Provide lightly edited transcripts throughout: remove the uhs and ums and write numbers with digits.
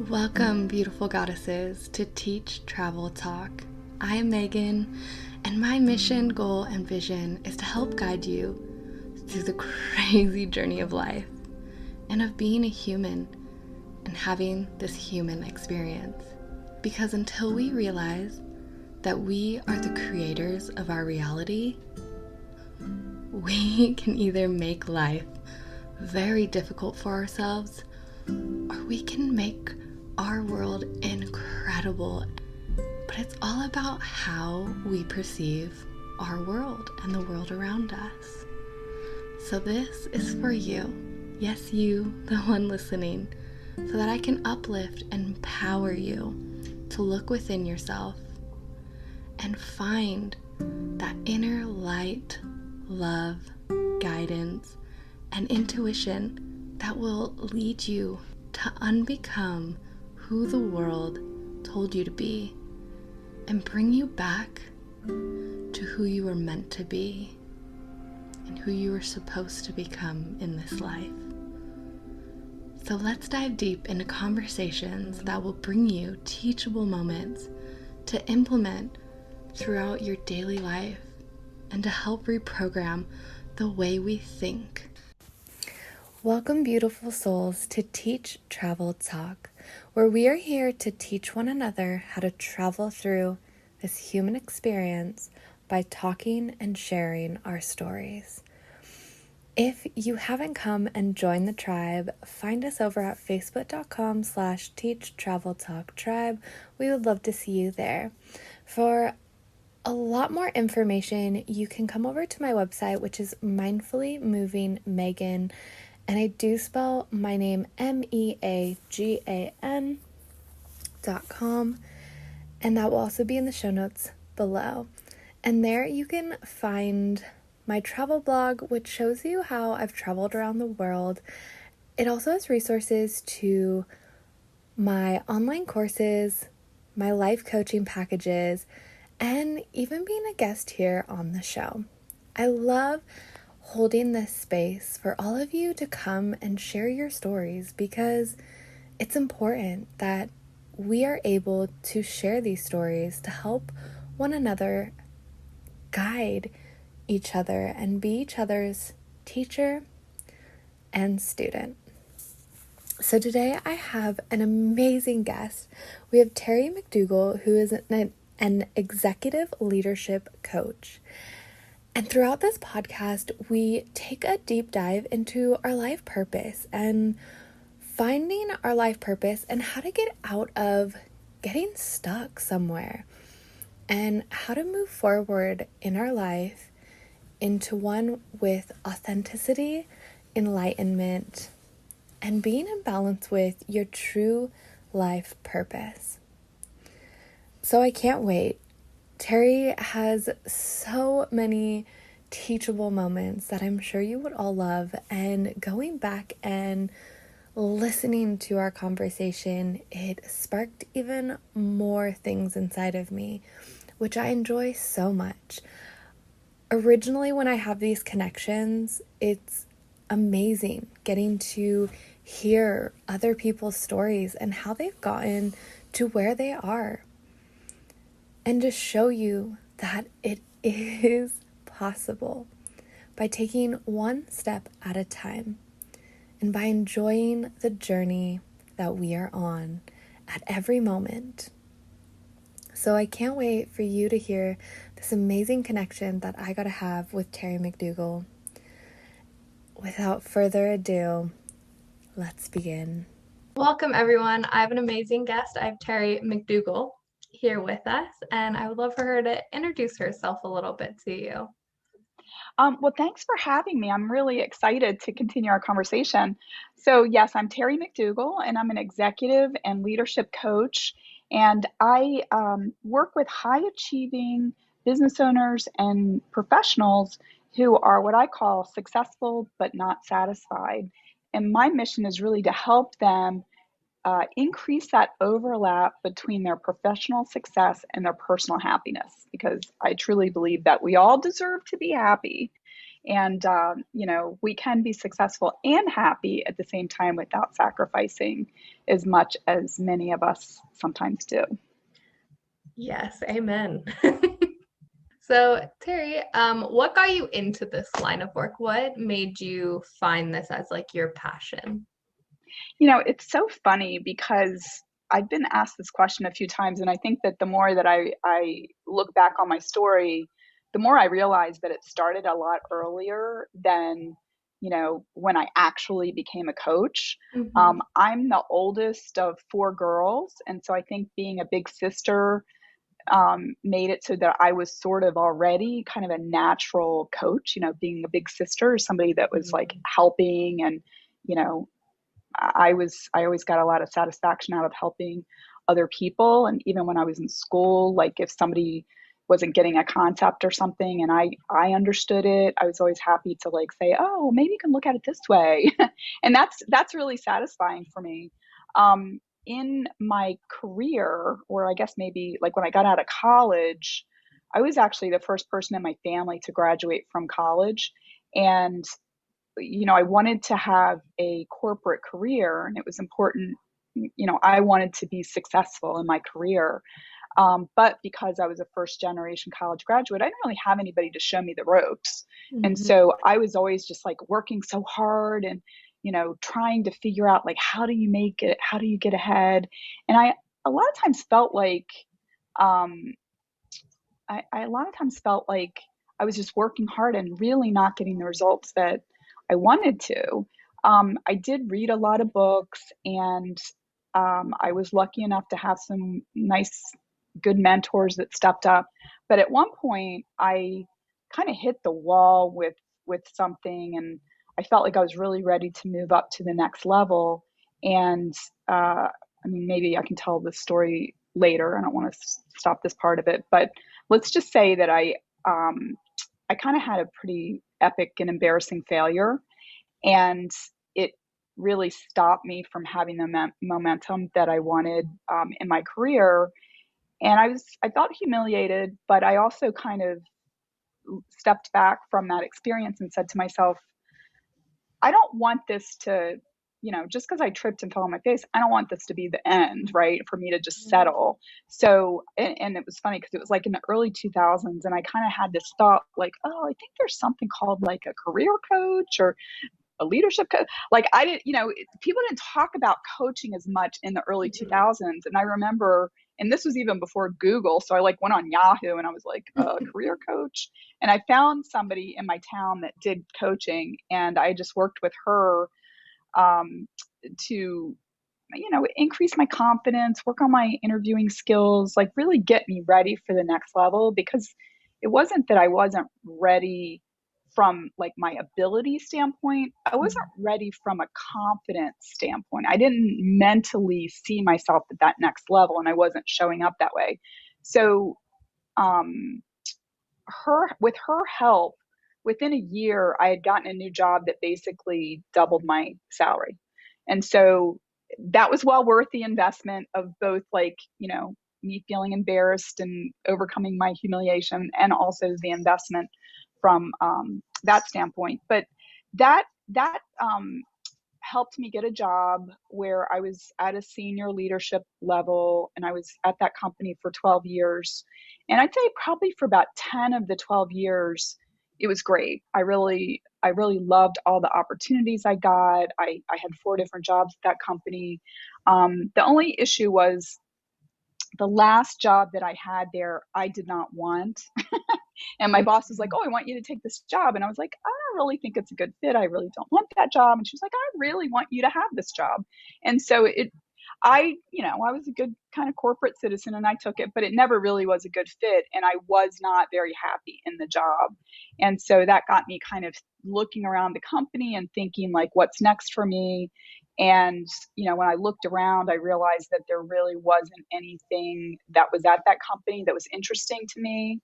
Welcome, beautiful goddesses, to Teach Travel Talk. I am Megan, and my mission, goal, and vision is to help guide you through the crazy journey of life and of being a human and having this human experience. Because until we realize that we are the creators of our reality, we can either make life very difficult for ourselves, or we can make our world incredible. But it's all about how we perceive our world and the world around us. So this is for you. Yes, you, the one listening, so that I can uplift and empower you to look within yourself and find that inner light, love, guidance, and intuition that will lead you to unbecome who the world told you to be and bring you back to who you were meant to be and who you were supposed to become in this life. So let's dive deep into conversations that will bring you teachable moments to implement throughout your daily life and to help reprogram the way we think. Welcome, beautiful souls, to Teach Travel Talk, where we are here to teach one another how to travel through this human experience by talking and sharing our stories. If you haven't come and joined the tribe, find us over at facebook.com/Teach Travel Talk Tribe. We would love to see you there. For a lot more information, you can come over to my website, which is Mindfully Moving Megan. And I do spell my name MEAGAN.com, and that will also be in the show notes below. And there you can find my travel blog, which shows you how I've traveled around the world. It also has resources to my online courses, my life coaching packages, and even being a guest here on the show. I love holding this space for all of you to come and share your stories, because it's important that we are able to share these stories to help one another, guide each other, and be each other's teacher and student. So today I have an amazing guest. We have Terry Mcdougal, who is an executive leadership coach. And throughout this podcast, we take a deep dive into our life purpose and finding our life purpose and how to get out of getting stuck somewhere and how to move forward in our life into one with authenticity, enlightenment, and being in balance with your true life purpose. So I can't wait. Terry has so many teachable moments that I'm sure you would all love, and going back and listening to our conversation, it sparked even more things inside of me, which I enjoy so much. Originally, when I have these connections, it's amazing getting to hear other people's stories and how they've gotten to where they are. And to show you that it is possible by taking one step at a time and by enjoying the journey that we are on at every moment. So I can't wait for you to hear this amazing connection that I got to have with Terry Mcdougal. Without further ado, let's begin. Welcome, everyone. I have an amazing guest. I have Terry Mcdougal here with us, and I would love for her to introduce herself a little bit to you. Well, thanks for having me. I'm really excited to continue our conversation. So yes, I'm Terry Mcdougal, and I'm an executive and leadership coach. And I work with high achieving business owners and professionals who are what I call successful but not satisfied. And my mission is really to help them increase that overlap between their professional success and their personal happiness, because I truly believe that we all deserve to be happy. And, we can be successful and happy at the same time without sacrificing as much as many of us sometimes do. Yes, amen. So, Terry, what got you into this line of work? What made you find this as like your passion? It's so funny because I've been asked this question a few times, and I think that the more that I look back on my story, the more I realize that it started a lot earlier than, when I actually became a coach. Mm-hmm. I'm the oldest of four girls, and so I think being a big sister made it so that I was sort of already kind of a natural coach, being a big sister, somebody that was like helping and, you know, I always got a lot of satisfaction out of helping other people. And even when I was in school, like if somebody wasn't getting a concept or something and I understood it, I was always happy to like say, oh, maybe you can look at it this way. And that's really satisfying for me. In my career, or I guess maybe like when I got out of college, I was actually the first person in my family to graduate from college. And I wanted to have a corporate career, and it was important. I wanted to be successful in my career. But because I was a first generation college graduate, I didn't really have anybody to show me the ropes. And Mm-hmm. so I was always just like working so hard and, trying to figure out like, how do you make it? How do you get ahead? And I a lot of times felt like, um, I a lot of times felt like I was just working hard and really not getting the results that I wanted to. I did read a lot of books, and I was lucky enough to have some nice, good mentors that stepped up. But at one point, I kind of hit the wall with something, and I felt like I was really ready to move up to the next level. And I mean, maybe I can tell this story later. I don't want to stop this part of it, but let's just say that I kind of had a pretty epic and embarrassing failure, and it really stopped me from having the momentum that I wanted in my career. And I felt humiliated, but I also kind of stepped back from that experience and said to myself, I don't want this to, just because I tripped and fell on my face, I don't want this to be the end, right? For me to just settle. So, and it was funny because it was like in the early 2000s, and I kind of had this thought like, oh, I think there's something called like a career coach or a leadership coach. Like I didn't, people didn't talk about coaching as much in the early Mm-hmm. 2000s. And I remember, and this was even before Google. So I like went on Yahoo and I was like, career coach. And I found somebody in my town that did coaching, and I just worked with her um, to increase my confidence, work on my interviewing skills, like really get me ready for the next level. Because it wasn't that I wasn't ready from like my ability standpoint, I wasn't ready from a confidence standpoint. I didn't mentally see myself at that next level, and I wasn't showing up that way. So um her with her help, within a year I had gotten a new job that basically doubled my salary. And so that was well worth the investment of both, like, me feeling embarrassed and overcoming my humiliation, and also the investment from that standpoint. But that helped me get a job where I was at a senior leadership level, and I was at that company for 12 years. And I'd say probably for about 10 of the 12 years, it was great. I really loved all the opportunities I got. I had four different jobs at that company. The only issue was the last job that I had there, I did not want. And my boss was like, "Oh, I want you to take this job." And I was like, "I don't really think it's a good fit. I really don't want that job." And she was like, "I really want you to have this job." And so I was a good kind of corporate citizen and I took it, but it never really was a good fit. And I was not very happy in the job. And so that got me kind of looking around the company and thinking, like, what's next for me? And, when I looked around, I realized that there really wasn't anything that was at that company that was interesting to me.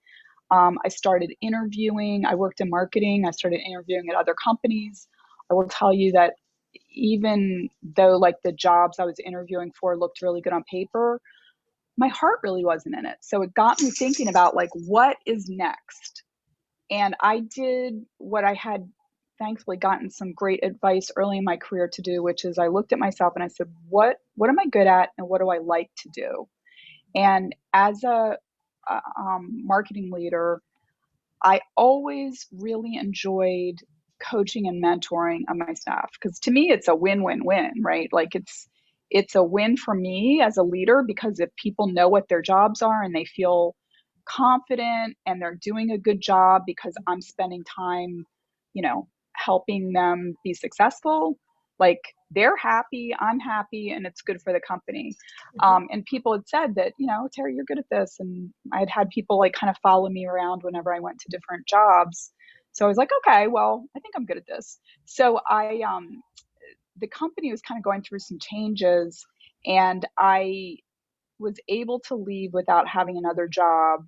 I started interviewing. I worked in marketing. I started interviewing at other companies. I will tell you that even though like the jobs I was interviewing for looked really good on paper, my heart really wasn't in it. So it got me thinking about like, what is next? And I did what I had thankfully gotten some great advice early in my career to do, which is I looked at myself and I said, what am I good at and what do I like to do? And as a marketing leader, I always really enjoyed coaching and mentoring of my staff because to me it's a win-win-win, right? Like it's a win for me as a leader because if people know what their jobs are and they feel confident and they're doing a good job because I'm spending time, helping them be successful, like they're happy, I'm happy, and it's good for the company. And people had said that, Terry, you're good at this. And I had had people like kind of follow me around whenever I went to different jobs. So I was like, okay, well, I think I'm good at this. So the company was kind of going through some changes and I was able to leave without having another job.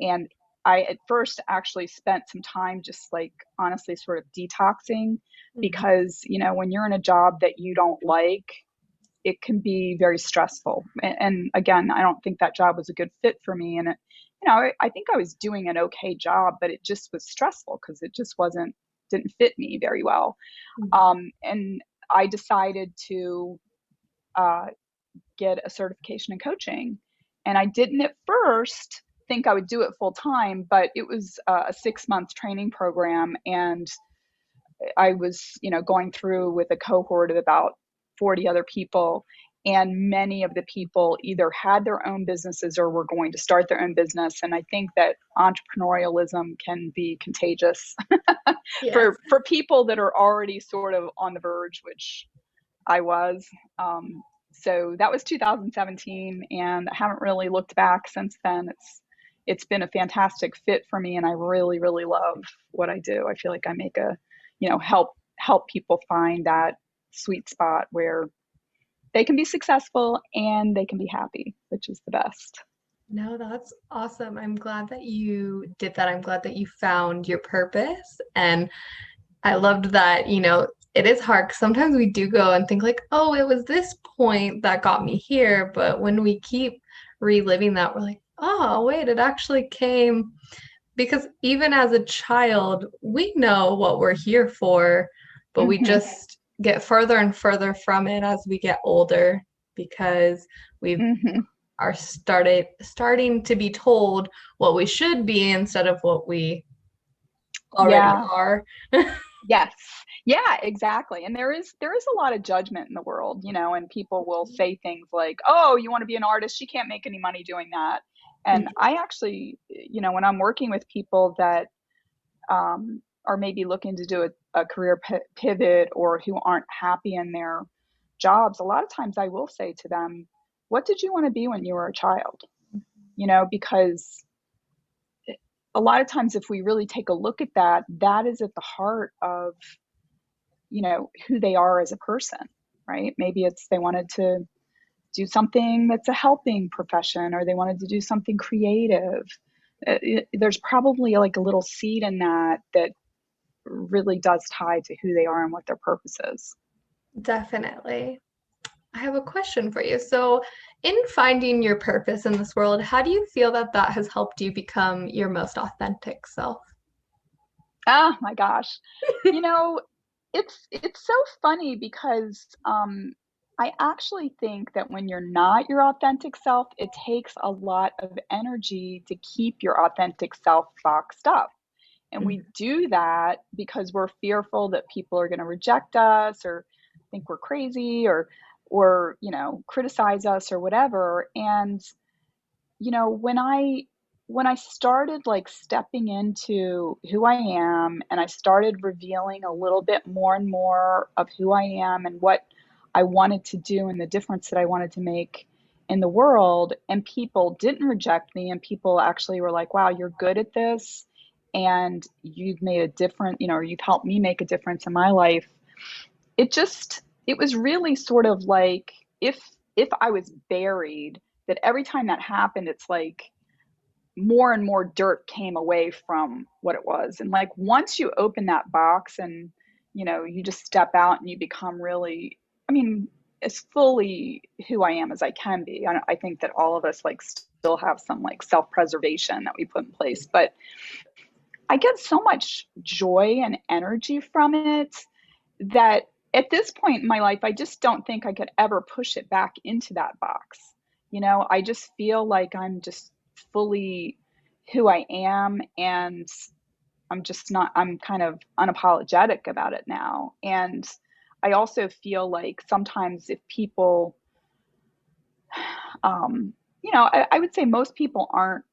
And I at first actually spent some time just like honestly sort of detoxing Mhm. because, when you're in a job that you don't like, it can be very stressful. And again, I don't think that job was a good fit for me. And I think I was doing an okay job, but it just was stressful because it just didn't fit me very well. Mhm. And I decided to uh, get a certification in coaching. And I didn't at first think I would do it full time, but it was a 6 month training program. And I was, going through with a cohort of about 40 other people. And many of the people either had their own businesses or were going to start their own business. And I think that entrepreneurialism can be contagious Yes. for people that are already sort of on the verge, which I was. So that was 2017, and I haven't really looked back since then. It's been a fantastic fit for me, and I really really love what I do. I feel like I make help people find that sweet spot where they can be successful and they can be happy, which is the best. No, that's awesome. I'm glad that you did that. I'm glad that you found your purpose. And I loved that, it is hard 'cause sometimes we do go and think like, oh, it was this point that got me here. But when we keep reliving that, we're like, oh, wait, it actually came because even as a child, we know what we're here for, but we Hmm. just get further and further from it as we get older because we Hmm. are starting to be told what we should be instead of what we already Yeah. are. Yes. Yeah, exactly. And there is a lot of judgment in the world, and people will say things like, "Oh, you want to be an artist? You can't make any money doing that." And I actually, when I'm working with people that are maybe looking to do a career pivot or who aren't happy in their jobs, a lot of times I will say to them, "What did you want to be when you were a child?" Because a lot of times if we really take a look at that, that is at the heart of who they are as a person, right? Maybe it's they wanted to do something that's a helping profession or they wanted to do something creative. There's probably like a little seed in that that really does tie to who they are and what their purpose is. Definitely. I have a question for you. So, in finding your purpose in this world, how do you feel that that has helped you become your most authentic self? Ah, my gosh. You know, it's so funny because I actually think that when you're not your authentic self, it takes a lot of energy to keep your authentic self boxed up. And we do that because we're fearful that people are going to reject us or think we're crazy or criticize us or whatever. And when I started like stepping into who I am and I started revealing a little bit more and more of who I am and what I wanted to do and the difference that I wanted to make in the world, and people didn't reject me and people actually were like, wow, you're good at this and you've made a difference, or you've helped me make a difference in my life. It was really sort of like if I was buried, that every time that happened, it's like more and more dirt came away from what it was. And like once you open that box and you just step out and you become really, I mean, as fully who I am as I can be. I think that all of us like still have some like self-preservation that we put in place, but I get so much joy and energy from it that at this point in my life, I just don't think I could ever push it back into that box. I just feel like I'm just fully who I am, and I'm just not, I'm kind of unapologetic about it now. And I also feel like sometimes if people, I would say most people aren't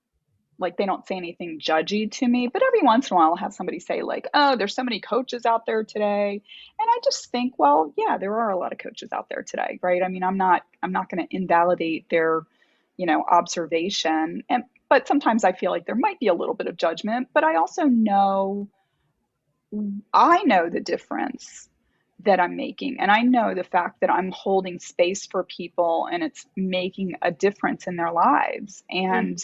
like, they don't say anything judgy to me, but every once in a while I'll have somebody say like, "Oh, there's so many coaches out there today." And I just think, well, yeah, there are a lot of coaches out there today, right? I mean, I'm not going to invalidate their, observation. But sometimes I feel like there might be a little bit of judgment, but I know the difference that I'm making. And I know the fact that I'm holding space for people and it's making a difference in their lives. And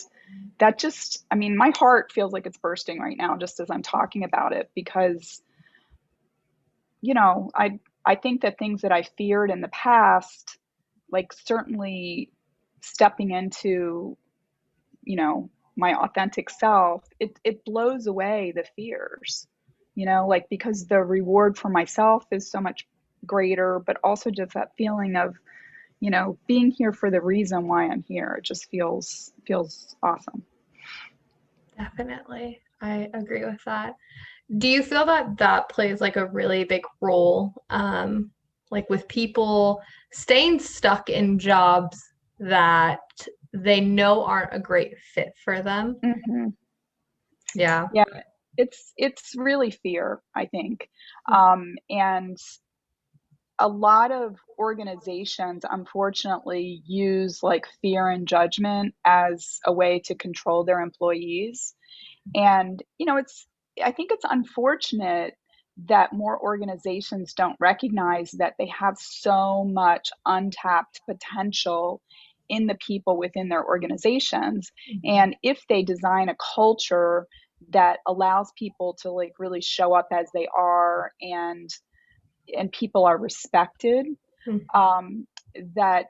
that just, I mean, my heart feels like it's bursting right now just as I'm talking about it because, I think that things that I feared in the past, like certainly stepping into, my authentic self, it blows away the fears, like because the reward for myself is so much greater, but also just that feeling of, being here for the reason why I'm here. It just feels awesome. Definitely. I agree with that. Do you feel that that plays like a really big role, like with people staying stuck in jobs that they know aren't a great fit for them? Hmm. Yeah. Yeah, it's really fear, I think. And a lot of organizations unfortunately use like fear and judgment as a way to control their employees. And, I think it's unfortunate that more organizations don't recognize that they have so much untapped potential in the people within their organizations. And if they design a culture that allows people to like really show up as they are, and people are respected, um, that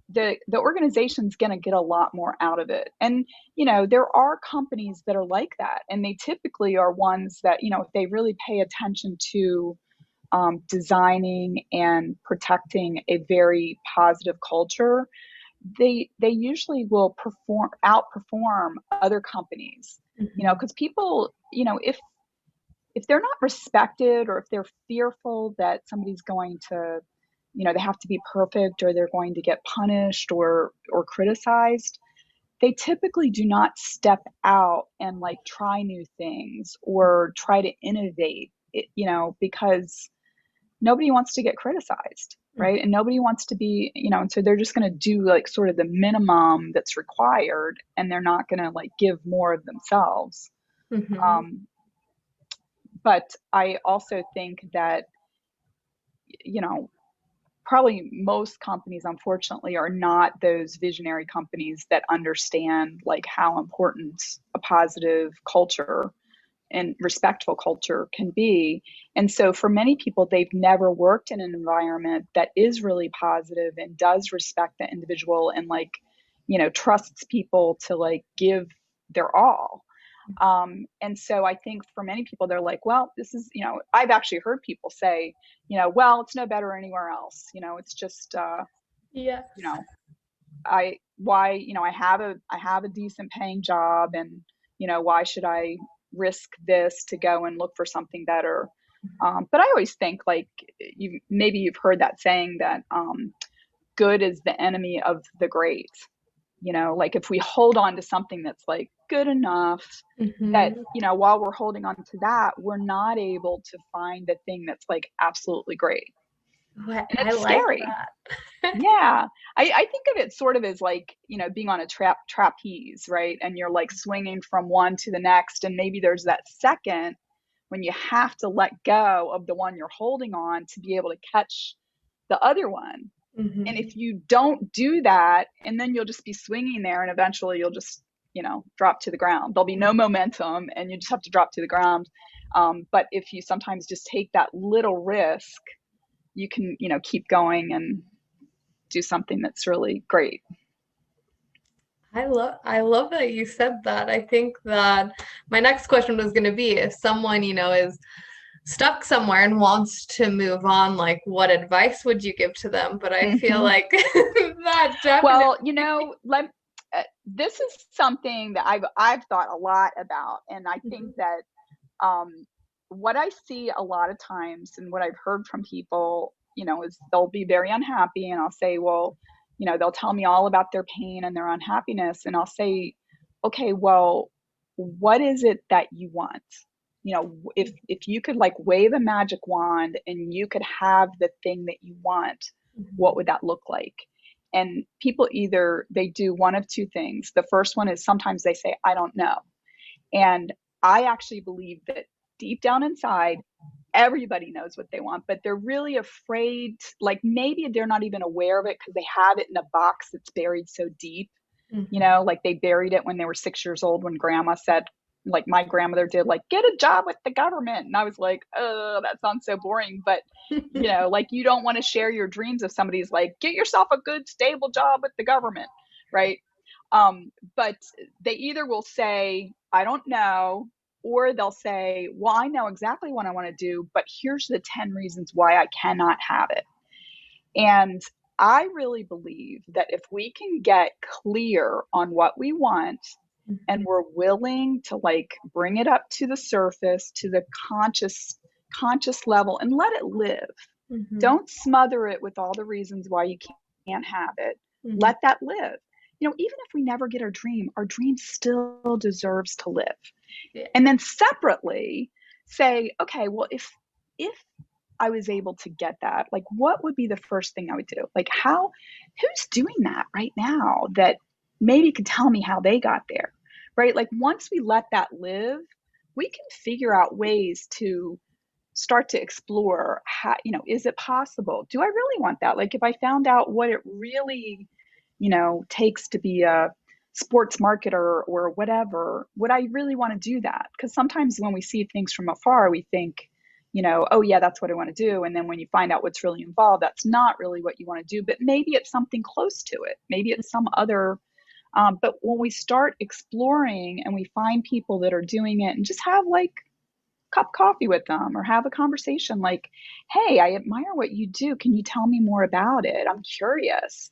the organization's going to get a lot more out of it. And there are companies that are like that, and they typically are ones that, if they really pay attention to designing and protecting a very positive culture, they usually will outperform other companies. Because people, if they're not respected, or if they're fearful that somebody's going to, they have to be perfect, or they're going to get punished or criticized, they typically do not step out and like try new things or try to innovate because nobody wants to get criticized, right? And nobody wants to be, and so they're just going to do like sort of the minimum that's required, and they're not going to like give more of themselves. Mm-hmm. um, but I also think that, you know, probably most companies, unfortunately, are not those visionary companies that understand like how important a positive culture and respectful culture can be. And so for many people, they've never worked in an environment that is really positive and does respect the individual and like, trusts people to like give their all. And so I think for many people, they're like, well, this is, I've actually heard people say, well, it's no better anywhere else. It's just, Yes. you know, I have a decent paying job, and, why should I risk this to go and look for something better? But I always think like maybe you've heard that saying that good is the enemy of the great. Like if we hold on to something that's like good enough, that, Mm-hmm. while we're holding on to that, we're not able to find the thing that's like absolutely great. And I it's like scary. that. Yeah. I think of it sort of as like, being on a trapeze, right? And you're like swinging from one to the next. And maybe there's that second when you have to let go of the one you're holding on to be able to catch the other one. And Mm-hmm. if you don't do that, and then you'll just be swinging there, and eventually you'll just, drop to the ground. There'll be no momentum, and you just have to drop to the ground. But if you sometimes just take that little risk, you can, keep going and do something that's really great. I love that you said that. I think that my next question was going to be if someone, is stuck somewhere and wants to move on, like what advice would you give to them? But I feel Hmm. like that definitely. Well, this is something that I've thought a lot about, and I think Mhm, that um, what I see a lot of times, and what I've heard from people, is they'll be very unhappy, and I'll say, well, they'll tell me all about their pain and their unhappiness, and I'll say, okay, well, what is it that you want? If you could like wave a magic wand and you could have the thing that you want, what mhm, would that look like? And people either they do one of two things. The first one is sometimes they say, I don't know. And I actually believe that deep down inside, everybody knows what they want, but they're really afraid, like maybe they're not even aware of it because they have it in a box that's buried so deep, mhm. like they buried it when they were 6 years old when grandma said, like my grandmother did, like, get a job with the government. And I was like, oh, that sounds so boring. But, like you don't want to share your dreams if somebody's like, get yourself a good, stable job with the government. Right. But they either will say, I don't know, or they'll say, well, I know exactly what I want to do, but here's the 10 reasons why I cannot have it. And I really believe that if we can get clear on what we want and we're willing to like bring it up to the surface, to the conscious level and let it live. Mhm, Don't smother it with all the reasons why you can't have it. mhm. Let that live. Even if we never get our dream still deserves to live. Yeah. And then separately say, okay, well, if I was able to get that, like what would be the first thing I would do? Like who's doing that right now that maybe could tell me how they got there? Right? Like once we let that live, we can figure out ways to start to explore how, is it possible? Do I really want that? Like if I found out what it really, takes to be a sports marketer or whatever, would I really want to do that? Because sometimes when we see things from afar, we think, oh yeah, that's what I want to do. And then when you find out what's really involved, that's not really what you want to do, but maybe it's something close to it. Maybe it's some other but when we start exploring and we find people that are doing it and just have like cup of coffee with them or have a conversation like, hey, I admire what you do. Can you tell me more about it? I'm curious.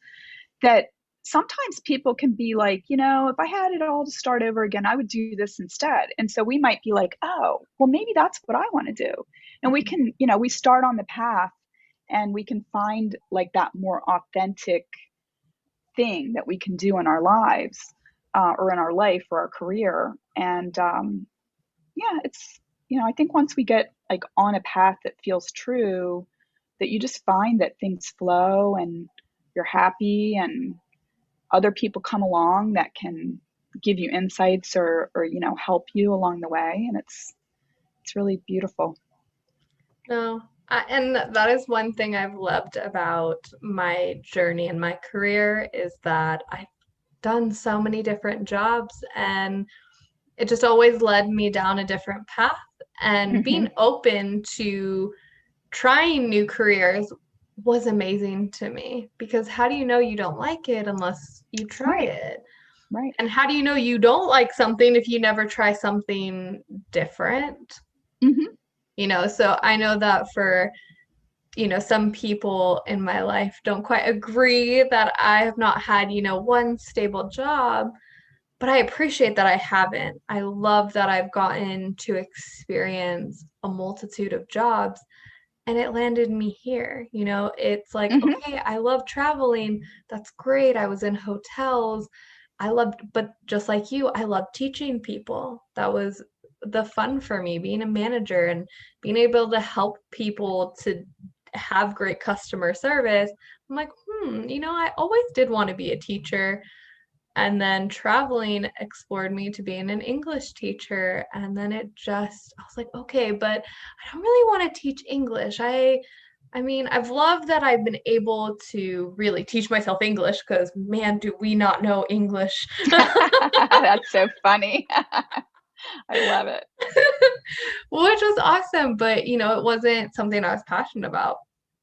That sometimes people can be like, if I had it all to start over again, I would do this instead. And so we might be like, oh, well, maybe that's what I want to do. And we can, we start on the path and we can find like that more authentic thing that we can do in our lives or in our life or our career. And yeah, I think once we get like on a path that feels true, that you just find that things flow and you're happy and other people come along that can give you insights or help you along the way. And it's really beautiful. No, and that is one thing I've loved about my journey and my career is that I've done so many different jobs and it just always led me down a different path. And being Hmm. open to trying new careers was amazing to me because how do you know you don't like it unless you try Right, it? right. And how do you know you don't like something if you never try something different? Hmm. So I know that for some people in my life don't quite agree that I have not had, one stable job, but I appreciate that I haven't. I love that I've gotten to experience a multitude of jobs and it landed me here. It's like, Hmm. okay, I love traveling. That's great. I was in hotels. But just like you, I love teaching people. That was the fun for me, being a manager and being able to help people to have great customer service. I'm like, I always did want to be a teacher. And then traveling explored me to being an English teacher. And then I was like, okay, but I don't really want to teach English. I mean, I've loved that I've been able to really teach myself English because man, do we not know English. That's so funny. I love it. Which was awesome, but it wasn't something I was passionate about.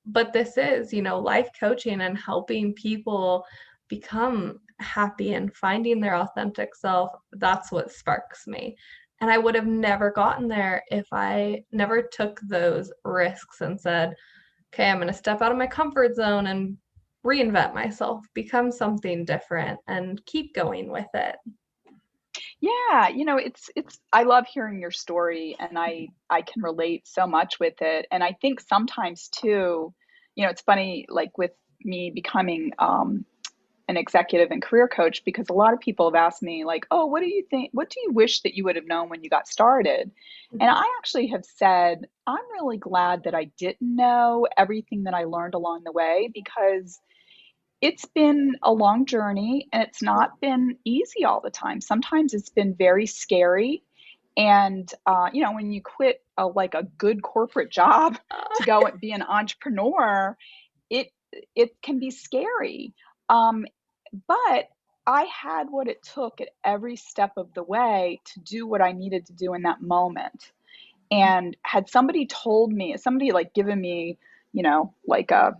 But this is, life coaching and helping people become happy and finding their authentic self, that's what sparks me. And I would have never gotten there if I never took those risks and said, okay, I'm going to step out of my comfort zone and reinvent myself, become something different, and keep going with it. Yeah, it's I love hearing your story, and I can relate so much with it. And I think sometimes too, it's funny, like with me becoming an executive and career coach, because a lot of people have asked me like, "Oh, what do you think? What do you wish that you would have known when you got started?" And I actually have said, I'm really glad that I didn't know everything that I learned along the way, because it's been a long journey and it's not been easy all the time. Sometimes it's been very scary. And, when you quit like a good corporate job to go and be an entrepreneur, it, it can be scary. Um, but I had what it took at every step of the way to do what I needed to do in that moment. And had somebody told me, somebody like given me, like a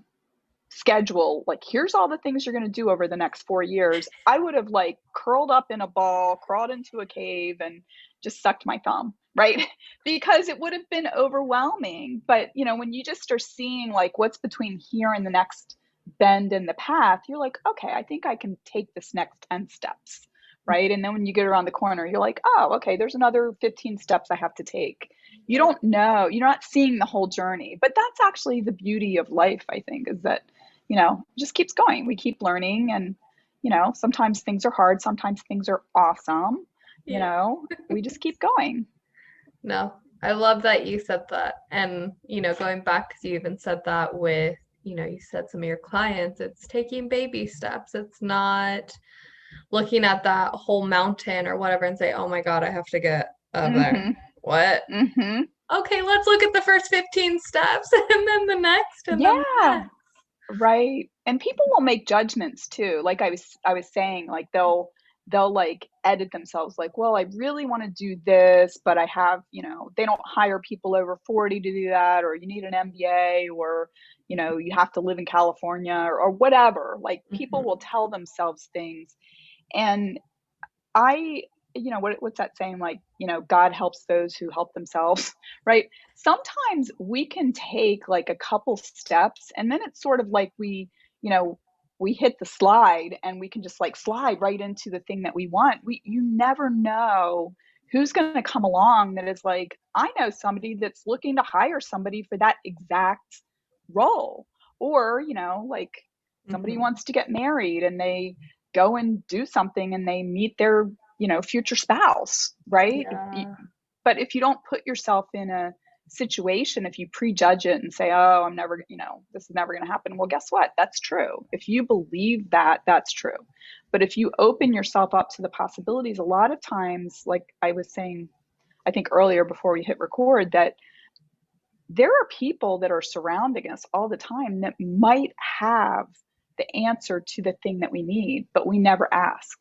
schedule, like here's all the things you're going to do over the next 4 years, I would have like curled up in a ball, crawled into a cave, and just sucked my thumb, right? Because it would have been overwhelming. But when you just are seeing like what's between here and the next bend in the path, you're like, okay, I think I can take this next 10 steps, right? And then when you get around the corner, you're like, oh, okay, there's another 15 steps I have to take. You Yeah. don't know, you're not seeing the whole journey. But that's actually the beauty of life, I think, is that it just keeps going. We keep learning, and sometimes things are hard, sometimes things are awesome. Yeah. We just keep going. No, I love that you said that. And, going back, because you even said that with, you said some of your clients, it's taking baby steps. It's not looking at that whole mountain or whatever and say, oh my God, I have to get up there. Mhm. What? Mhm. Okay, let's look at the first 15 steps and then the next and then the Yeah, next. right. And people will make judgments too. Like I was saying, like they'll like edit themselves, like, well, I really want to do this, but I have, they don't hire people over 40 to do that, or you need an MBA, or you have to live in California, or whatever. Like people will Mhm. tell themselves things. And I, what's that saying? Like, God helps those who help themselves, right? Sometimes we can take like a couple steps, and then it's sort of like you know, we hit the slide and we can just like slide right into the thing that we want. You never know who's going to come along that is like, I know somebody that's looking to hire somebody for that exact role. Or, like somebody Mhm. wants to get married and they go and do something and they meet their future spouse, right? Yeah. But if you don't put yourself in a situation, if you prejudge it and say, oh, I'm never, this is never going to happen, well, guess what, that's true. If you believe that, that's true. But if you open yourself up to the possibilities, a lot of times, like I was saying, I think earlier before we hit record, that there are people that are surrounding us all the time that might have the answer to the thing that we need, but we never ask,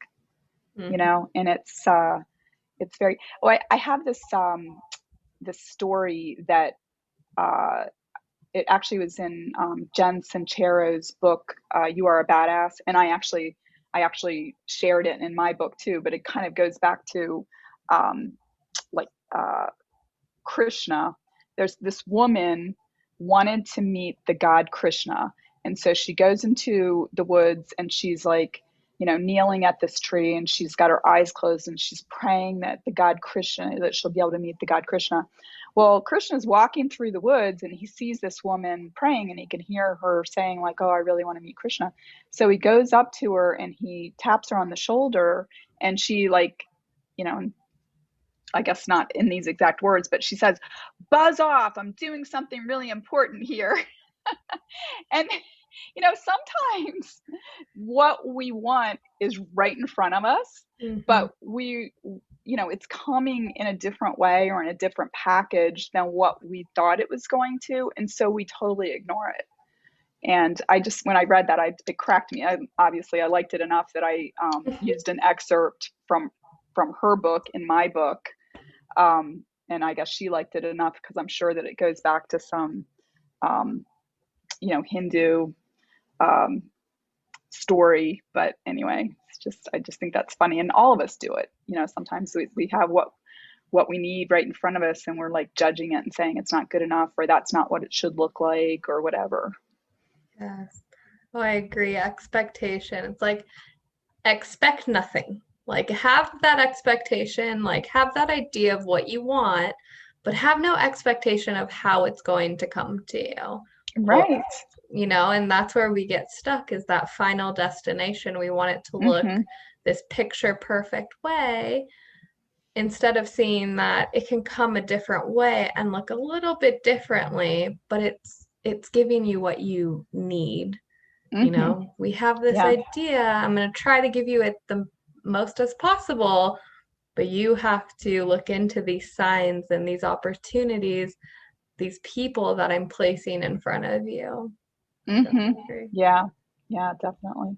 Mhm. and it's very, oh, I have this story that uh it actually was in Jen Sincero's book, You Are a Badass. And I actually shared it in my book too, but it kind of goes back to um like Krishna. There's this woman wanted to meet the god Krishna. And so she goes into the woods and she's like, kneeling at this tree, and she's got her eyes closed and she's praying that the god Krishna, that she'll be able to meet the god Krishna. Well, Krishna's walking through the woods and he sees this woman praying and he can hear her saying, like, oh, I really want to meet Krishna. So he goes up to her and he taps her on the shoulder, and she, like, you know, I guess not in these exact words, but she says, buzz off, I'm doing something really important here. And, sometimes what we want is right in front of us, Mhm. but it's coming in a different way or in a different package than what we thought it was going to. And so we totally ignore it. And I just, when I read that, it cracked me. Obviously, I liked it enough that I used an excerpt from her book in my book. And I guess she liked it enough because I'm sure that it goes back to some, Hindu um, story. But anyway, I just think that's funny. And all of us do it. Sometimes we have what we need right in front of us, and we're like judging it and saying it's not good enough, or that's not what it should look like, or whatever. Yes. Oh, I agree. Expectation. It's like expect nothing. Like have that expectation, like have that idea of what you want, but have no expectation of how it's going to come to you. Or, Right. and that's where we get stuck is that final destination. We want it to look Mm-hmm. this picture perfect way instead of seeing that it can come a different way and look a little bit differently, but it's giving you what you need. Mm-hmm. We have this Yeah. idea. I'm going to try to give you it the most as possible, but you have to look into these signs and these opportunities, these people that I'm placing in front of you. Mm-hmm. Definitely. Yeah. Yeah, definitely.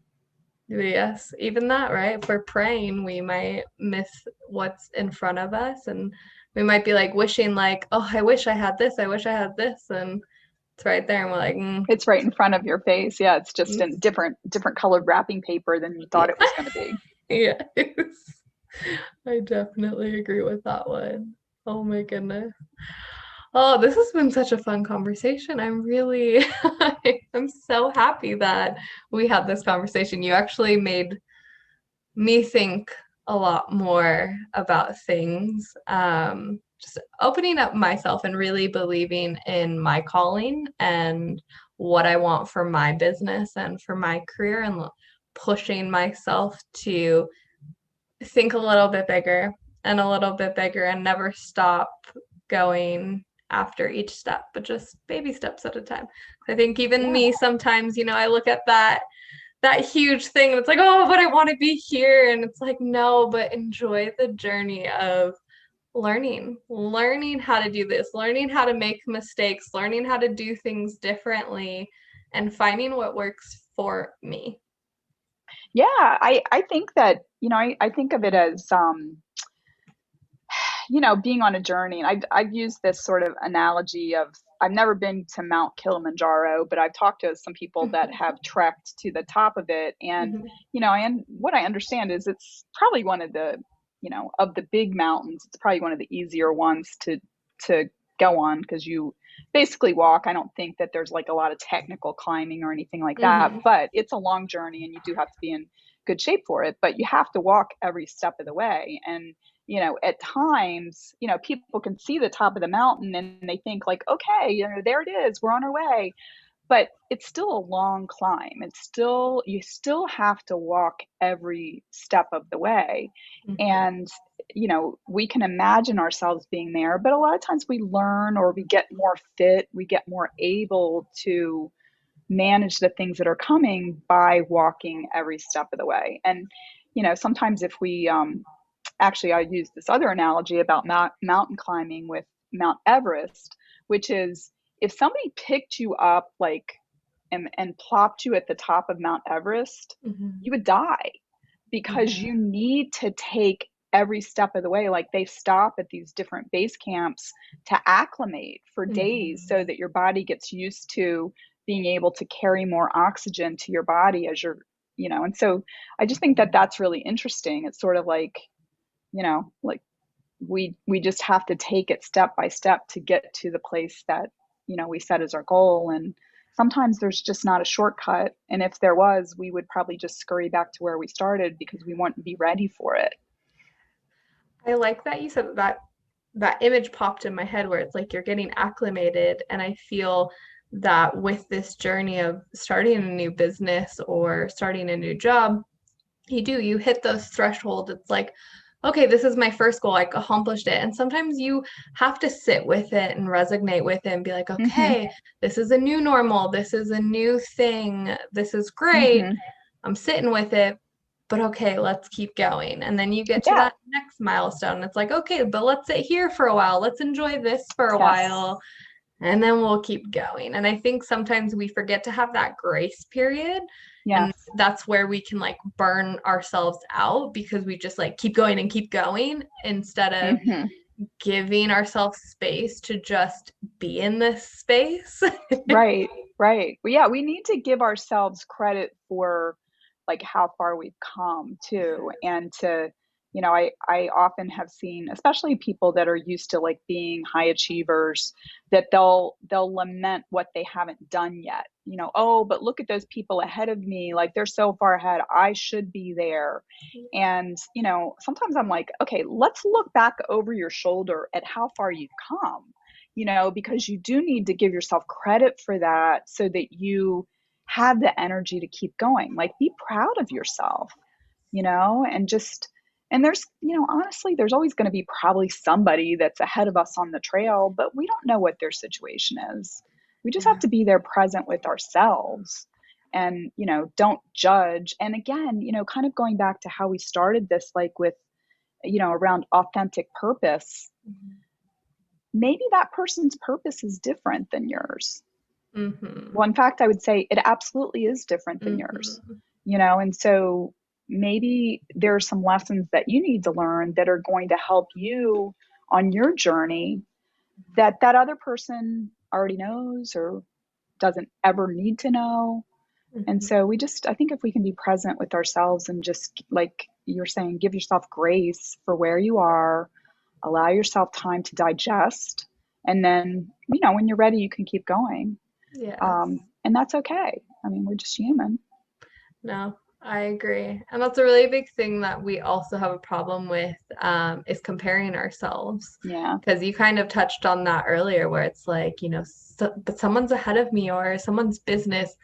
Yes, even that, right? If we're praying, we might miss what's in front of us, and we might be like wishing, like, oh, I wish I had this, I wish I had this, and it's right there, and we're like, It's right in front of your face. Yeah, it's just in mm, different colored wrapping paper than you thought yeah, it was going to be. yes. I definitely agree with that one. Oh my goodness. Oh, this has been such a fun conversation. I'm really, I'm so happy that we had this conversation. You actually made me think a lot more about things. Just opening up myself and really believing in my calling and what I want for my business and for my career, and pushing myself to think a little bit bigger and a little bit bigger and never stop going after each step, but just baby steps at a time. I think even Yeah. me sometimes, I look at that huge thing and it's like, oh, but I want to be here. And it's like, no, but enjoy the journey of learning how to do this, learning how to make mistakes, learning how to do things differently, and finding what works for me. Yeah, I think that, I think of it as being on a journey. And I've used this sort of analogy of I've never been to Mount Kilimanjaro, but I've talked to some people that have trekked to the top of it. And, Mhm. what I understand is it's probably one of the, of the big mountains, it's probably one of the easier ones to go on because you basically walk. I don't think that there's like a lot of technical climbing or anything like that, Mhm. but it's a long journey and you do have to be in good shape for it, but you have to walk every step of the way. And at times, people can see the top of the mountain and they think like, okay, there it is, we're on our way. But it's still a long climb. You still have to walk every step of the way. Mhm. And, we can imagine ourselves being there, but a lot of times we learn or we get more fit, we get more able to manage the things that are coming by walking every step of the way. And, sometimes if we, actually, I use this other analogy about mountain climbing with Mount Everest, which is if somebody picked you up like and plopped you at the top of Mount Everest, Mhm. you would die because Yeah. you need to take every step of the way. Like they stop at these different base camps to acclimate for days Mhm. so that your body gets used to being able to carry more oxygen to your body as and so I just think that that's really interesting. It's sort of like we just have to take it step by step to get to the place that we set as our goal. And sometimes there's just not a shortcut, and if there was, we would probably just scurry back to where we started because we wouldn't be ready for it. I like that you said that image popped in my head where it's like you're getting acclimated, and I feel that with this journey of starting a new business or starting a new job, you hit those thresholds. It's like, okay, this is my first goal, I accomplished it. And sometimes you have to sit with it and resonate with it and be like, Mm-hmm. okay, this is a new normal, this is a new thing, this is great, Mm-hmm. I'm sitting with it, but okay, let's keep going. And then you get to Yeah. that next milestone. It's like, okay, but let's sit here for a while. Let's enjoy this for a Yes. while. And then we'll keep going. And I think sometimes we forget to have that grace period. And Yes. that's where we can like burn ourselves out because we just like keep going and keep going instead of Mm-hmm. giving ourselves space to just be in this space. Right. Right. Well, yeah, we need to give ourselves credit for like how far we've come too. And to, I often have seen, especially people that are used to like being high achievers, that they'll lament what they haven't done yet. Oh, but look at those people ahead of me. Like they're so far ahead. I should be there. And, sometimes I'm like, okay, let's look back over your shoulder at how far you've come, because you do need to give yourself credit for that so that you have the energy to keep going. Like be proud of yourself, and just, and there's, honestly, there's always going to be probably somebody that's ahead of us on the trail, but we don't know what their situation is. We just have Yeah. to be there present with ourselves and, don't judge. And again, kind of going back to how we started this, like with, around authentic purpose, Mhm. maybe that person's purpose is different than yours. Mhm. Well, in fact, I would say it absolutely is different than yours, Mhm. and so maybe there are some lessons that you need to learn that are going to help you on your journey that other person already knows or doesn't ever need to know. And Mhm. so I think if we can be present with ourselves and just like you're saying, give yourself grace for where you are, allow yourself time to digest, and then, when you're ready, you can keep going. Yes. And that's okay. I mean, we're just human. No, I agree. And that's a really big thing that we also have a problem with, is comparing ourselves. Yeah. Because you kind of touched on that earlier, where it's like, but someone's ahead of me or someone's business,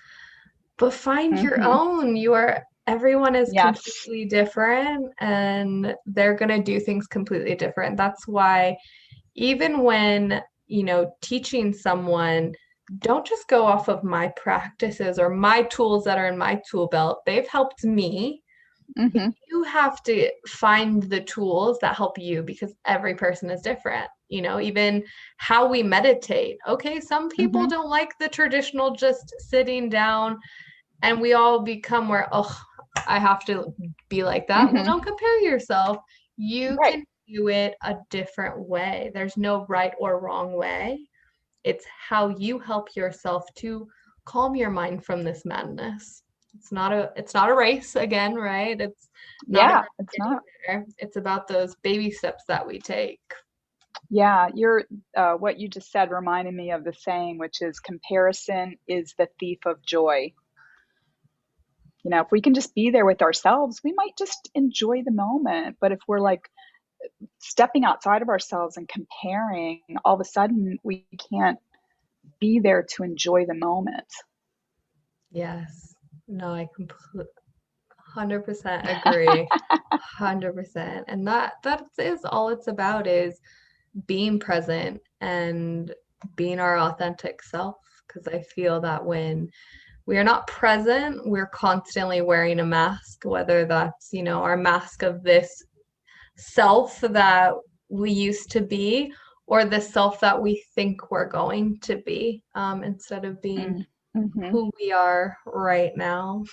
but find your Hmm. own. Everyone is Yes. completely different and they're going to do things completely different. That's why even when, teaching someone, don't just go off of my practices or my tools that are in my tool belt. They've helped me. Hmm. You have to find the tools that help you because every person is different. Even how we meditate. Okay, some people Hmm. don't like the traditional just sitting down and we all become where, oh, I have to be like that. Well, Hmm. don't compare yourself. You Right. can do it a different way. There's no right or wrong way. It's how you help yourself to calm your mind from this madness. It's not a race again, right? It's not Yeah, about it's getting not. there. It's about those baby steps that we take. Yeah, what you just said reminded me of the saying, which is comparison is the thief of joy. If we can just be there with ourselves, we might just enjoy the moment. But if we're like stepping outside of ourselves and comparing, all of a sudden we can't be there to enjoy the moment. Yes. No, I completely 100% agree. 100%. And that is all it's about is being present and being our authentic self. Because I feel that when we are not present, we're constantly wearing a mask, whether that's, our mask of this self that we used to be or the self that we think we're going to be, instead of being Mm-hmm. who we are right now.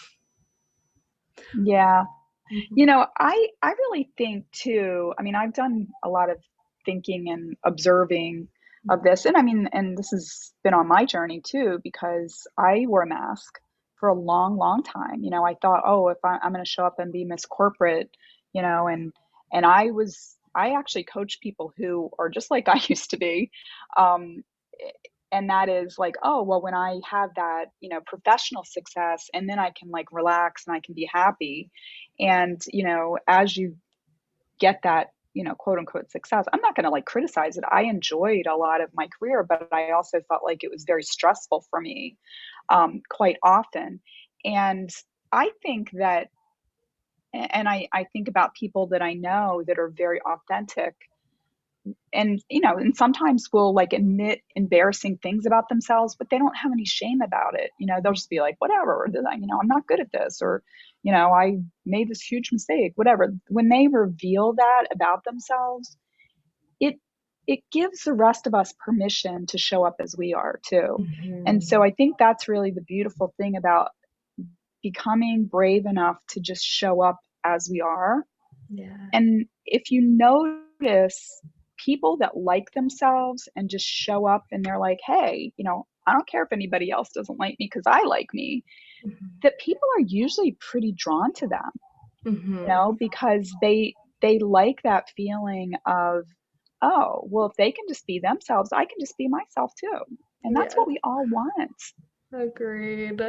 Yeah. Mhm. I really think too, I mean, I've done a lot of thinking and observing of this. And I mean, and this has been on my journey too, because I wore a mask for a long, long time. I thought, oh, if I'm going to show up and be Miss Corporate, and I actually coach people who are just like I used to be. Um, and that is like, oh, well, when I have that, professional success, and then I can like relax and I can be happy. And, as you get that, quote unquote success, I'm not going to like criticize it. I enjoyed a lot of my career, but I also felt like it was very stressful for me, quite often. And I think that, and I think about people that I know that are very authentic, and and sometimes will like admit embarrassing things about themselves, but they don't have any shame about it. They'll just be like, whatever, or I'm not good at this, or I made this huge mistake, whatever. When they reveal that about themselves, it it gives the rest of us permission to show up as we are too. And so Mhm. I think that's really the beautiful thing about becoming brave enough to just show up as we are. Yeah. And if you notice people that like themselves and just show up and they're like, hey, I don't care if anybody else doesn't like me because I like me, Mhm. that people are usually pretty drawn to them, Mhm. because they like that feeling of, oh, well, if they can just be themselves, I can just be myself too. And that's Yeah, what we all want. agreed.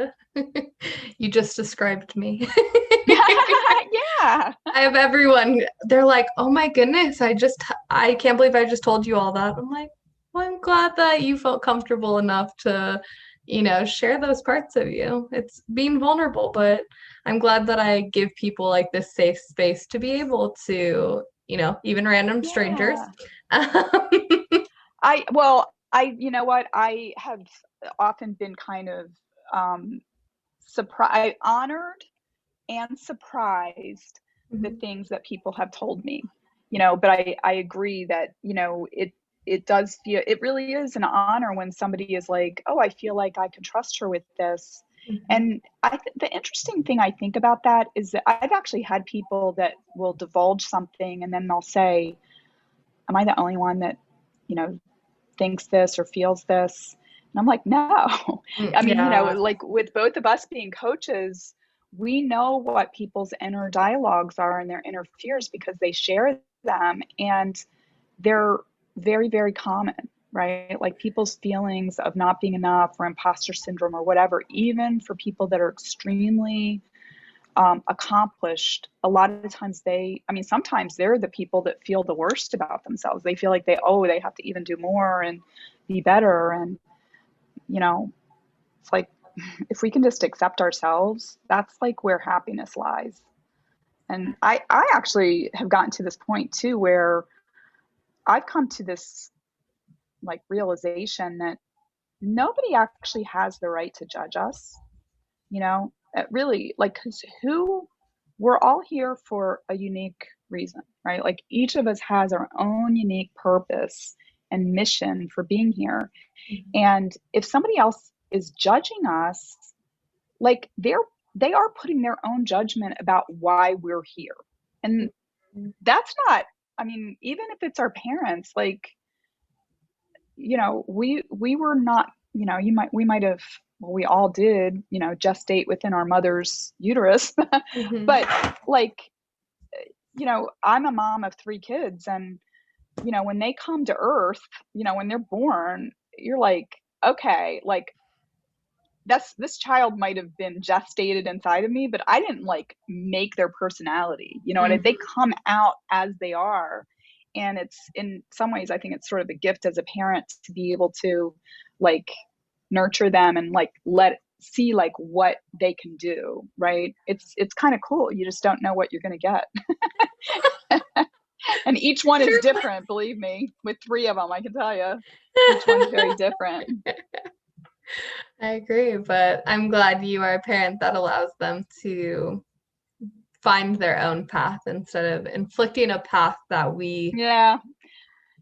You just described me. Yeah. I have everyone, they're like, "Oh my goodness, I can't believe I just told you all that." I'm like, "Well, I'm glad that you felt comfortable enough to, share those parts of you. It's being vulnerable, but I'm glad that I give people like this safe space to be able to, even random strangers." Yeah. You know what? I have often been kind of surprised, honored and surprised the Mhm. things that people have told me, but I agree that, it does feel, it really is an honor when somebody is like, oh, I feel like I can trust her with this. Mhm. And the interesting thing I think about that is that I've actually had people that will divulge something and then they'll say, am I the only one that, you know, thinks this or feels this? And I'm like, no. I mean, Yeah. like with both of us being coaches, we know what people's inner dialogues are and their inner fears because they share them, and they're very, very common, right? Like people's feelings of not being enough or imposter syndrome or whatever, even for people that are extremely accomplished, a lot of the times I mean, sometimes they're the people that feel the worst about themselves. They feel like they have to even do more and be better. And, you know, it's like, if we can just accept ourselves, that's like where happiness lies. And I actually have gotten to this point too, where I've come to this like realization that nobody actually has the right to judge us. Really, like, because we're all here for a unique reason, right? Like each of us has our own unique purpose and mission for being here. And if somebody else is judging us, like they are putting their own judgment about why we're here. And Mhm. that's not, I mean, even if it's our parents, like, we were not, we might have, well, we all did, gestate within our mother's uterus. Mhm. But like, I'm a mom of three kids, and when they come to earth, when they're born, you're like, okay, like, this child might have been gestated inside of me, but I didn't like make their personality, and they Mhm. come out as they are. And it's, in some ways, I think it's sort of a gift as a parent to be able to like nurture them and like let see like what they can do, right? It's kind of cool. You just don't know what you're going to get. And each one is True. different, believe me. With three of them, I can tell you, each one's very different. I agree, but I'm glad you are a parent that allows them to find their own path instead of inflicting a path that Yeah,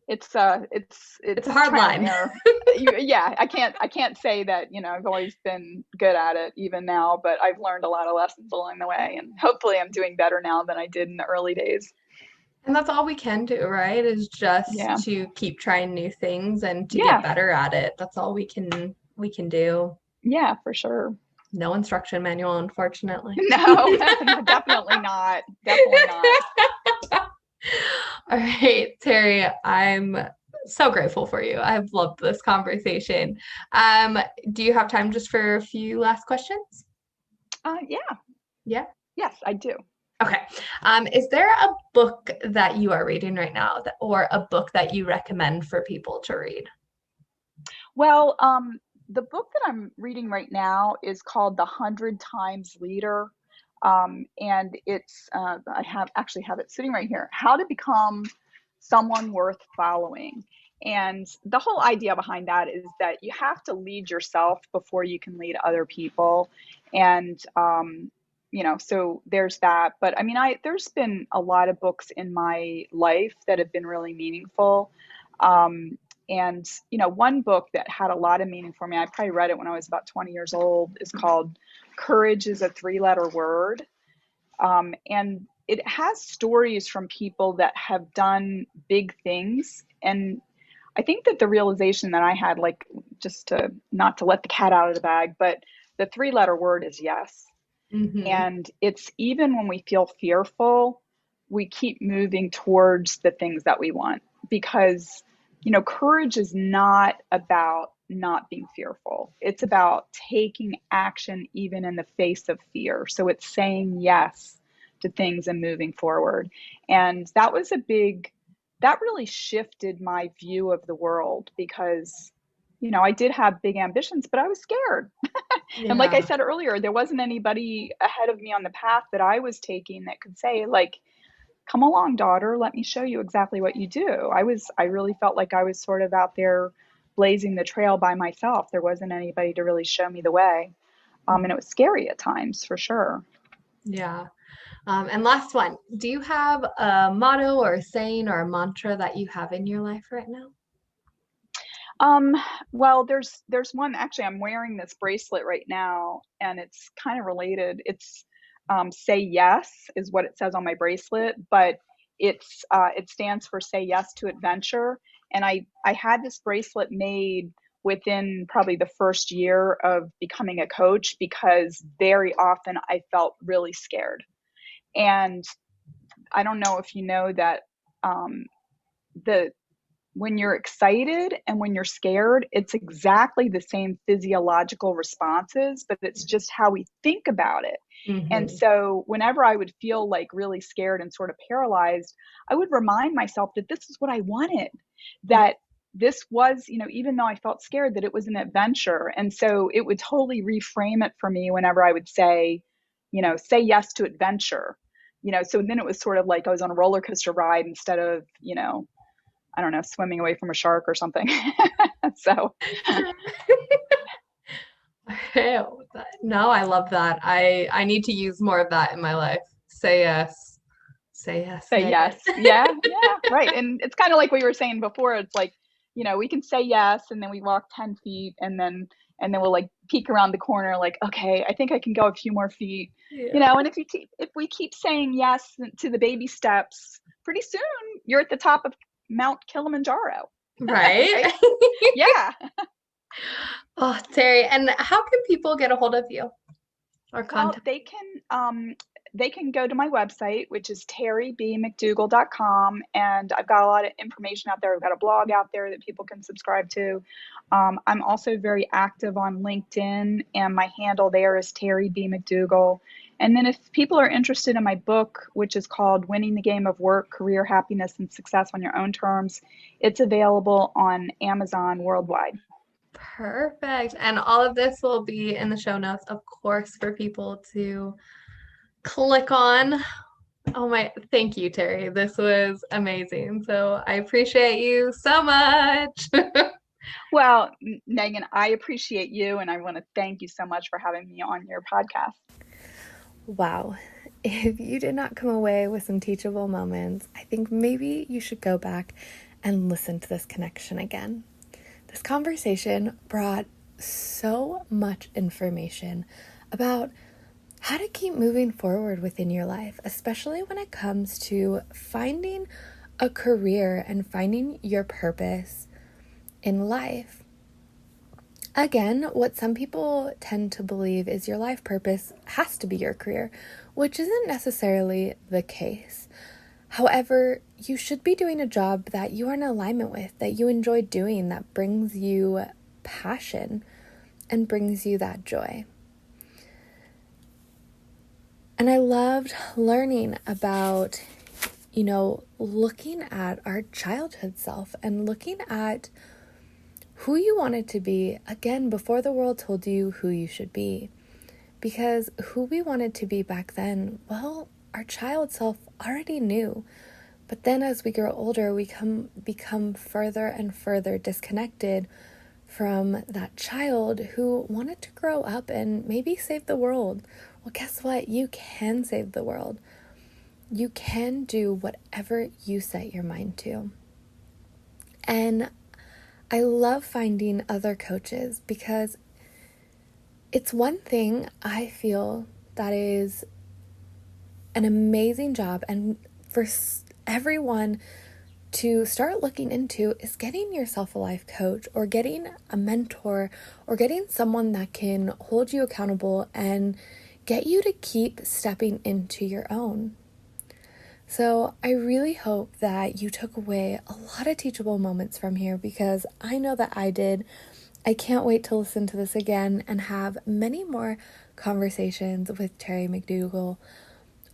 it's a it's hard trial and line. error. Yeah, I can't say that, I've always been good at it even now, but I've learned a lot of lessons along the way, and hopefully I'm doing better now than I did in the early days. And that's all we can do, right? Is just Yeah. to keep trying new things and to get Yeah. better at it. That's all we can do. Yeah, for sure. No instruction manual, unfortunately. No, no, definitely not. Definitely not. All right, Terry, I'm so grateful for you. I've loved this conversation. Um, do you have time just for a few last questions? Yeah. Yeah. Yes, I do. Okay. Is there a book that you are reading right now or a book that you recommend for people to read? Well, the book that I'm reading right now is called The 100 Times Leader. And I have it sitting right here, How to Become Someone Worth Following. And the whole idea behind that is that you have to lead yourself before you can lead other people. And, so there's that. But I mean, there's been a lot of books in my life that have been really meaningful. Um, and, one book that had a lot of meaning for me, I probably read it when I was about 20 years old, is called Courage is a Three-Letter Word. And it has stories from people that have done big things. And I think that the realization that I had, like, just to not to let the cat out of the bag, but the three-letter word is yes. Mm-hmm. And it's even when we feel fearful, we keep moving towards the things that we want because, courage is not about not being fearful. It's about taking action even in the face of fear. So it's saying yes to things and moving forward. And that really shifted my view of the world because, I did have big ambitions, but I was scared. And like I Yeah. said earlier, there wasn't anybody ahead of me on the path that I was taking that could say, like, come along, daughter, let me show you exactly what you do. I really felt like I was sort of out there blazing the trail by myself. There wasn't anybody to really show me the way. And it was scary at times for sure. Yeah. And last one, do you have a motto or a saying or a mantra that you have in your life right now? Um, well, there's one actually. I'm wearing this bracelet right now, and it's kind of related. It's "Say Yes" is what it says on my bracelet, but it stands for "Say Yes to Adventure." And I had this bracelet made within probably the first year of becoming a coach because very often I felt really scared. And I don't know if you know that the when you're excited and when you're scared, it's exactly the same physiological responses, but it's just how we think about it. And Mm-hmm. so, whenever I would feel like really scared and sort of paralyzed, I would remind myself that this is what I wanted, that this was, even though I felt scared, that it was an adventure. And so, it would totally reframe it for me whenever I would say, say yes to adventure. So then it was sort of like I was on a roller coaster ride instead of, I don't know, swimming away from a shark or something. So, No, I love that. I need to use more of that in my life. Say yes. Say yes, say Megan. yes. Yeah, yeah, right. And it's kind of like we were saying before. It's like, we can say yes, and then we walk 10 feet, and then we'll like peek around the corner, like, okay, I think I can go a few more feet. Yeah. And if we keep saying yes to the baby steps, pretty soon you're at the top of Mount Kilimanjaro, Right? right? Yeah. Oh, Terry, and how can people get a hold of you or Well, contact? they can go to my website, which is terrybmcdougal.com, and I've got a lot of information out there. I've got a blog out there that people can subscribe to. I'm also very active on LinkedIn, and my handle there is Terry B. McDougall. And then if people are interested in my book, which is called Winning the Game of Work, Career Happiness and Success on Your Own Terms, it's available on Amazon worldwide. Perfect. And all of this will be in the show notes, of course, for people to click on. Oh my, thank you, Terry. This was amazing. So I appreciate you so much. Well, Megan, I appreciate you, and I want to thank you so much for having me on your podcast. Wow. If you did not come away with some teachable moments, I think maybe you should go back and listen to this connection again. This conversation brought so much information about how to keep moving forward within your life, especially when it comes to finding a career and finding your purpose in life. Again, what some people tend to believe is your life purpose has to be your career, which isn't necessarily the case. However, you should be doing a job that you are in alignment with, that you enjoy doing, that brings you passion and brings you that joy. And I loved learning about, looking at our childhood self and looking at who you wanted to be, again, before the world told you who you should be. Because who we wanted to be back then, well, our child self already knew. But then as we grow older, we become further and further disconnected from that child who wanted to grow up and maybe save the world. Well, guess what? You can save the world. You can do whatever you set your mind to. And I love finding other coaches because it's one thing I feel that is an amazing job, and for everyone to start looking into is getting yourself a life coach, or getting a mentor, or getting someone that can hold you accountable and get you to keep stepping into your own. So I really hope that you took away a lot of teachable moments from here, because I know that I did. I can't wait to listen to this again and have many more conversations with Terry Mcdougal.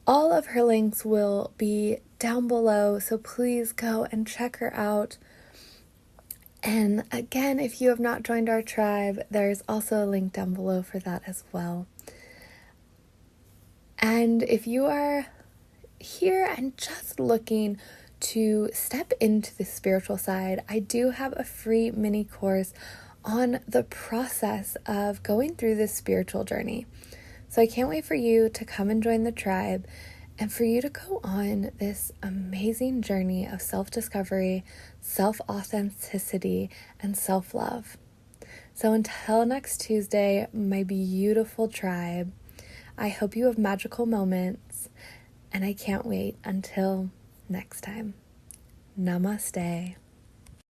All of her links will be down below, so please go and check her out. And again, if you have not joined our tribe, there's also a link down below for that as well. And if you are here and just looking to step into the spiritual side, I do have a free mini course on the process of going through this spiritual journey. So I can't wait for you to come and join the tribe and for you to go on this amazing journey of self-discovery, self-authenticity, and self-love. So until next Tuesday, my beautiful tribe, I hope you have magical moments, and I can't wait until next time. Namaste.